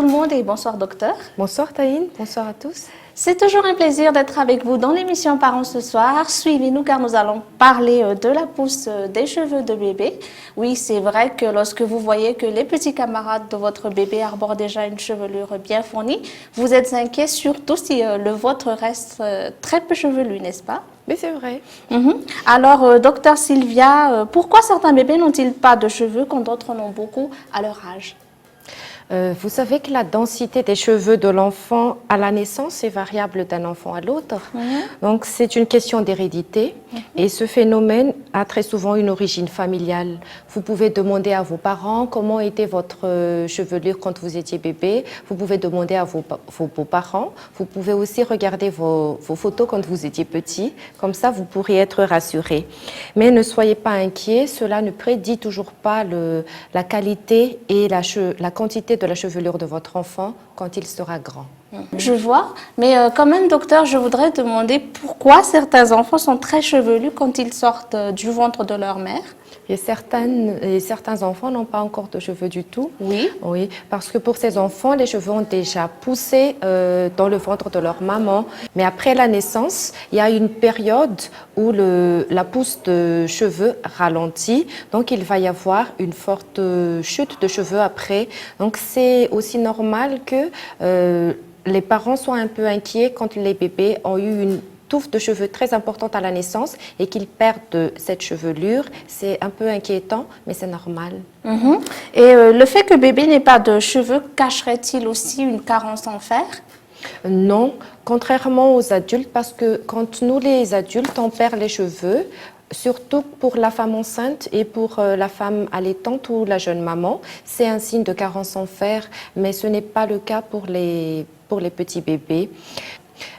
le monde et bonsoir docteur. Bonsoir Taïne, bonsoir à tous. C'est toujours un plaisir d'être avec vous dans l'émission Parents ce soir. Suivez-nous car nous allons parler de la pousse des cheveux de bébé. Oui, c'est vrai que lorsque vous voyez que les petits camarades de votre bébé arborent déjà une chevelure bien fournie, vous êtes inquiet surtout si le vôtre reste très peu chevelu, n'est-ce pas? Mais c'est vrai. Alors, docteur Sylvia, pourquoi certains bébés n'ont-ils pas de cheveux quand d'autres en ont beaucoup à leur âge? Vous savez que la densité des cheveux de l'enfant à la naissance est variable d'un enfant à l'autre. Donc, c'est une question d'hérédité. Et ce phénomène a très souvent une origine familiale. Vous pouvez demander à vos parents comment était votre chevelure quand vous étiez bébé. Vous pouvez demander à vos beaux-parents. Vous pouvez aussi regarder vos photos quand vous étiez petit. Comme ça, vous pourrez être rassuré. Mais ne soyez pas inquiets. Cela ne prédit toujours pas la qualité et la quantité de la chevelure de votre enfant quand il sera grand. Je vois, mais quand même, docteur, je voudrais demander pourquoi certains enfants sont très chevelus quand ils sortent du ventre de leur mère. Et certains enfants n'ont pas encore de cheveux du tout. Oui. Oui, parce que pour ces enfants, les cheveux ont déjà poussé dans le ventre de leur maman. Mais après la naissance, il y a une période où la pousse de cheveux ralentit. Donc, il va y avoir une forte chute de cheveux après. Donc, c'est aussi normal que les parents soient un peu inquiets quand les bébés ont eu une touffe de cheveux très importante à la naissance et qu'ils perdent cette chevelure. C'est un peu inquiétant, mais c'est normal. Et le fait que bébé n'ait pas de cheveux cacherait-il aussi une carence en fer? Non, contrairement aux adultes, parce que quand nous les adultes, on perd les cheveux, surtout pour la femme enceinte et pour la femme allaitante ou la jeune maman, c'est un signe de carence en fer, mais ce n'est pas le cas pour les petits bébés.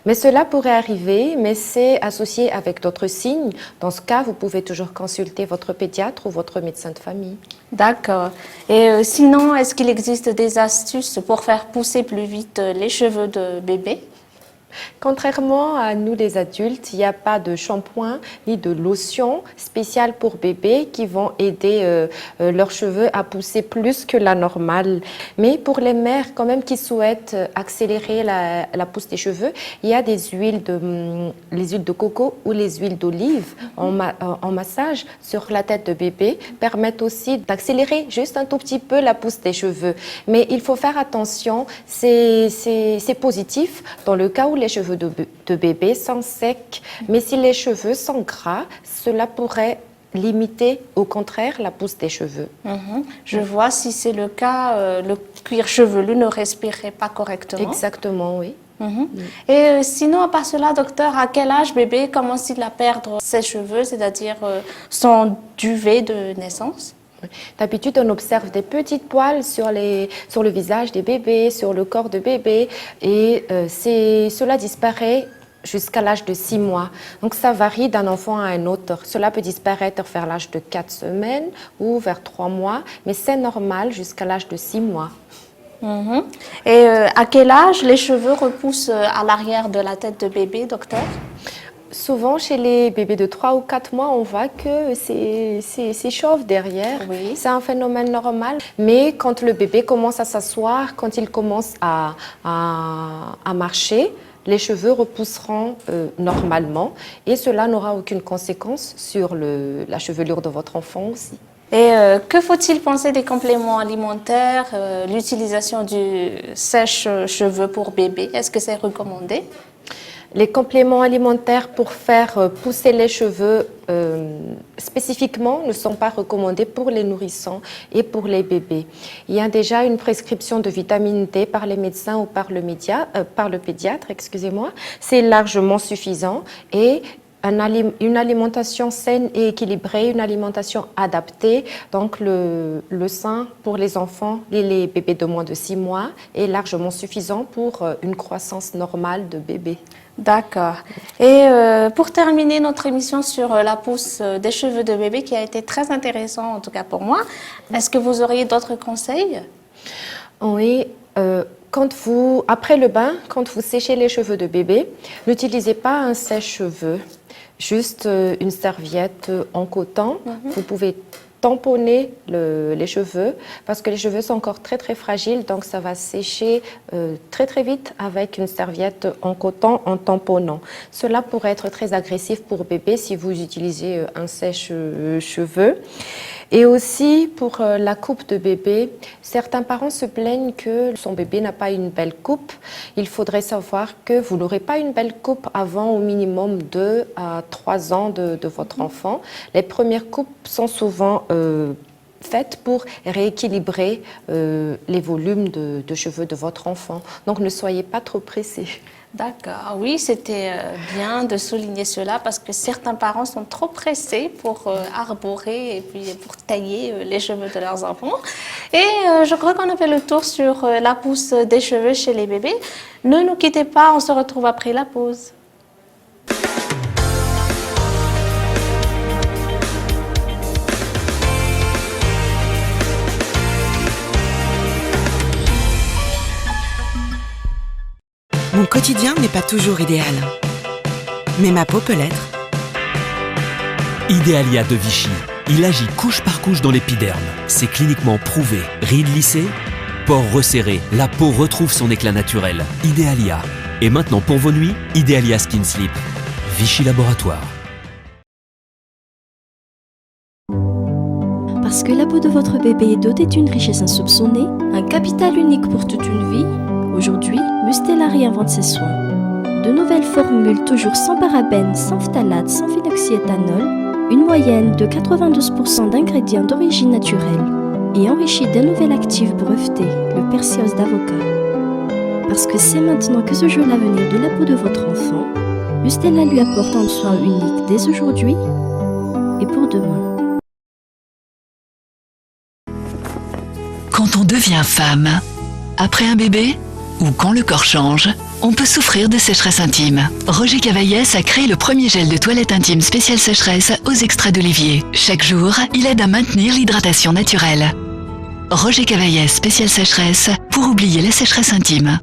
Mais cela pourrait arriver, mais c'est associé avec d'autres signes. Dans ce cas, vous pouvez toujours consulter votre pédiatre ou votre médecin de famille. D'accord. Et sinon, est-ce qu'il existe des astuces pour faire pousser plus vite les cheveux de bébé? Contrairement à nous les adultes, il n'y a pas de shampoing ni de lotion spéciale pour bébés qui vont aider leurs cheveux à pousser plus que la normale. Mais pour les mères quand même qui souhaitent accélérer la pousse des cheveux, il y a les huiles de coco ou les huiles d'olive en massage sur la tête de bébé permettent aussi d'accélérer juste un tout petit peu la pousse des cheveux. Mais il faut faire attention, c'est positif dans le cas où les cheveux de bébé sont secs, mais si les cheveux sont gras, cela pourrait limiter au contraire la pousse des cheveux. Je vois, si c'est le cas, le cuir chevelu ne respirerait pas correctement. Exactement, oui. Et sinon, à part cela, docteur, à quel âge bébé commence-t-il à perdre ses cheveux, c'est-à-dire son duvet de naissance? D'habitude, on observe des petites poils sur le visage des bébés, sur le corps de bébé, et cela disparaît jusqu'à l'âge de 6 mois. Donc, ça varie d'un enfant à un autre. Cela peut disparaître vers l'âge de 4 semaines ou vers 3 mois, mais c'est normal jusqu'à l'âge de 6 mois. Et à quel âge les cheveux repoussent à l'arrière de la tête de bébé, docteur? Souvent, chez les bébés de 3 ou 4 mois, on voit que c'est chauve derrière. Oui. C'est un phénomène normal. Mais quand le bébé commence à s'asseoir, quand il commence à marcher, les cheveux repousseront normalement et cela n'aura aucune conséquence sur la chevelure de votre enfant aussi. Et que faut-il penser des compléments alimentaires, l'utilisation du sèche-cheveux pour bébé? Est-ce que c'est recommandé? Les compléments alimentaires pour faire pousser les cheveux spécifiquement ne sont pas recommandés pour les nourrissons et pour les bébés. Il y a déjà une prescription de vitamine D par les médecins ou par le pédiatre, excusez-moi. C'est largement suffisant et une alimentation saine et équilibrée, une alimentation adaptée. Donc, le sein pour les enfants et les bébés de moins de 6 mois est largement suffisant pour une croissance normale de bébé. D'accord. Et pour terminer notre émission sur la pousse des cheveux de bébé, qui a été très intéressant, en tout cas pour moi, est-ce que vous auriez d'autres conseils? Oui. Après le bain, quand vous séchez les cheveux de bébé, n'utilisez pas un sèche-cheveux, juste une serviette en coton. Vous pouvez tamponner les cheveux parce que les cheveux sont encore très très fragiles, donc ça va sécher très très vite avec une serviette en coton en tamponnant. Cela pourrait être très agressif pour bébé si vous utilisez un sèche-cheveux. Et aussi pour la coupe de bébé, certains parents se plaignent que son bébé n'a pas une belle coupe. Il faudrait savoir que vous n'aurez pas une belle coupe avant au minimum 2 à 3 ans de votre enfant. Les premières coupes sont souvent faites pour rééquilibrer les volumes de cheveux de votre enfant. Donc ne soyez pas trop pressés. D'accord, oui, c'était bien de souligner cela parce que certains parents sont trop pressés pour arborer et puis pour tailler les cheveux de leurs enfants. Et je crois qu'on a fait le tour sur la pousse des cheveux chez les bébés. Ne nous quittez pas, on se retrouve après la pause. Mon quotidien n'est pas toujours idéal, mais ma peau peut l'être. Idéalia de Vichy. Il agit couche par couche dans l'épiderme. C'est cliniquement prouvé. Rides lissées, pores resserrés, la peau retrouve son éclat naturel. Idéalia. Et maintenant pour vos nuits, Idéalia Skin Sleep. Vichy Laboratoire. Parce que la peau de votre bébé est dotée d'une richesse insoupçonnée, un capital unique pour toute une vie, aujourd'hui, Mustela réinvente ses soins. De nouvelles formules toujours sans parabènes, sans phtalates, sans phenoxyéthanol, une moyenne de 92% d'ingrédients d'origine naturelle et enrichis d'un nouvel actif breveté, le persios d'avocat. Parce que c'est maintenant que se joue l'avenir de la peau de votre enfant, Mustela lui apporte un soin unique dès aujourd'hui et pour demain. Quand on devient femme, après un bébé ou quand le corps change, on peut souffrir de sécheresse intime. Roger Cavaillès a créé le premier gel de toilette intime spécial sécheresse aux extraits d'olivier. Chaque jour, il aide à maintenir l'hydratation naturelle. Roger Cavaillès spécial sécheresse pour oublier la sécheresse intime.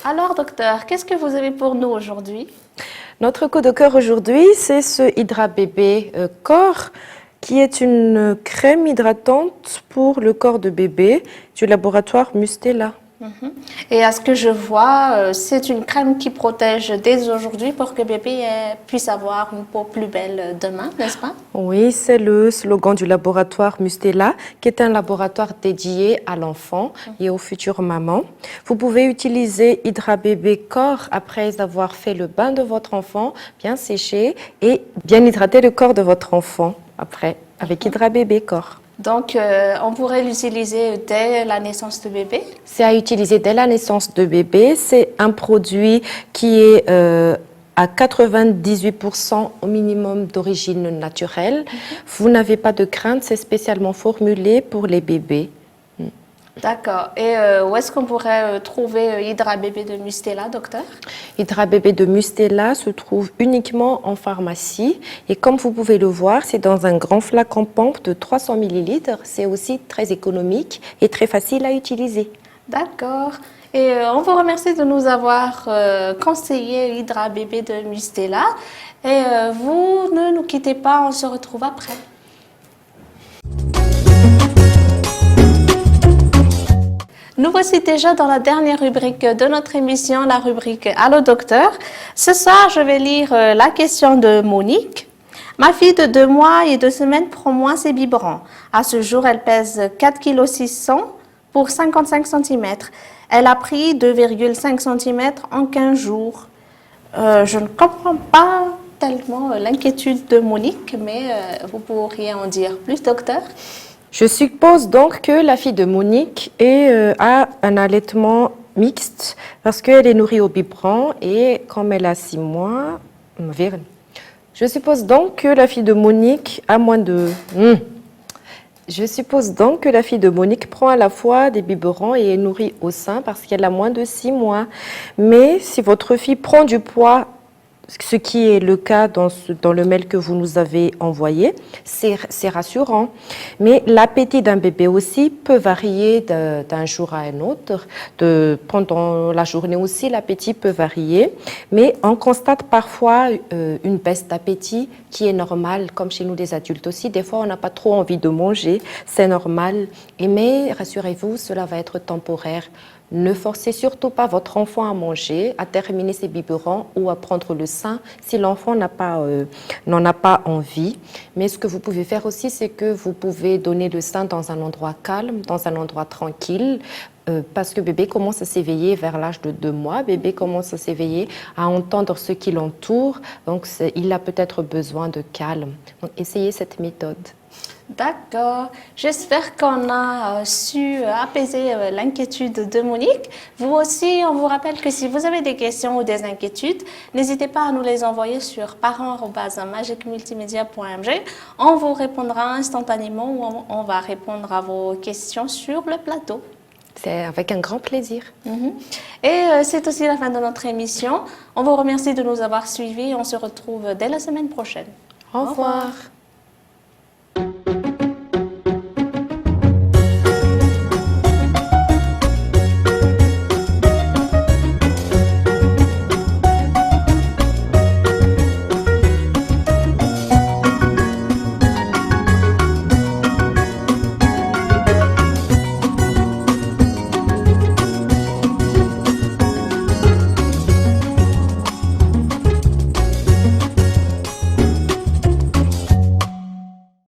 Alors, docteur, qu'est-ce que vous avez pour nous aujourd'hui? Notre coup de cœur aujourd'hui, c'est ce Hydra Bébé Corps, qui est une crème hydratante pour le corps de bébé du laboratoire Mustela. Et à ce que je vois, c'est une crème qui protège dès aujourd'hui pour que bébé puisse avoir une peau plus belle demain, n'est-ce pas? Oui, c'est le slogan du laboratoire Mustela, qui est un laboratoire dédié à l'enfant et aux futures mamans. Vous pouvez utiliser Hydra Bébé Corps après avoir fait le bain de votre enfant, bien séché, et bien hydrater le corps de votre enfant après, avec Hydra Bébé Corps. Donc, on pourrait l'utiliser dès la naissance de bébé? C'est à utiliser dès la naissance de bébé. C'est un produit qui est à 98% au minimum d'origine naturelle. Vous n'avez pas de crainte, c'est spécialement formulé pour les bébés. D'accord. Et où est-ce qu'on pourrait trouver Hydra Bébé de Mustela, docteur? Hydra Bébé de Mustela se trouve uniquement en pharmacie. Et comme vous pouvez le voir, c'est dans un grand flacon pompe de 300 ml. C'est aussi très économique et très facile à utiliser. D'accord. Et on vous remercie de nous avoir conseillé Hydra Bébé de Mustela. Et vous ne nous quittez pas, on se retrouve après. Nous voici déjà dans la dernière rubrique de notre émission, la rubrique Allô docteur. Ce soir, je vais lire la question de Monique. Ma fille de 2 mois et 2 semaines prend moins ses biberons. À ce jour, elle pèse 4,6 kg pour 55 cm. Elle a pris 2,5 cm en 15 jours. Je ne comprends pas tellement l'inquiétude de Monique, mais vous pourriez en dire plus, docteur? Je suppose donc que la fille de Monique a un allaitement mixte parce qu'elle est nourrie au biberon et comme elle a 6 mois, je suppose donc que la fille de Monique a moins de... Je suppose donc que la fille de Monique prend à la fois des biberons et est nourrie au sein parce qu'elle a moins de 6 mois. Mais si votre fille prend du poids ce qui est le cas dans le mail que vous nous avez envoyé, c'est rassurant. Mais l'appétit d'un bébé aussi peut varier d'un jour à un autre. Pendant la journée aussi, l'appétit peut varier. Mais on constate parfois une baisse d'appétit qui est normale, comme chez nous les adultes aussi. Des fois, on n'a pas trop envie de manger, c'est normal. Mais rassurez-vous, cela va être temporaire. Ne forcez surtout pas votre enfant à manger, à terminer ses biberons ou à prendre le sein si l'enfant n'en a pas envie. Mais ce que vous pouvez faire aussi, c'est que vous pouvez donner le sein dans un endroit calme, dans un endroit tranquille, parce que bébé commence à s'éveiller vers l'âge de 2 mois. Bébé commence à s'éveiller, à entendre ce qui l'entoure. Donc, il a peut-être besoin de calme. Donc, essayez cette méthode. D'accord. J'espère qu'on a su apaiser l'inquiétude de Monique. Vous aussi, on vous rappelle que si vous avez des questions ou des inquiétudes, n'hésitez pas à nous les envoyer sur parents@magicmultimedia.mg. On vous répondra instantanément ou on va répondre à vos questions sur le plateau. C'est avec un grand plaisir. Et c'est aussi la fin de notre émission. On vous remercie de nous avoir suivis. On se retrouve dès la semaine prochaine. Au revoir.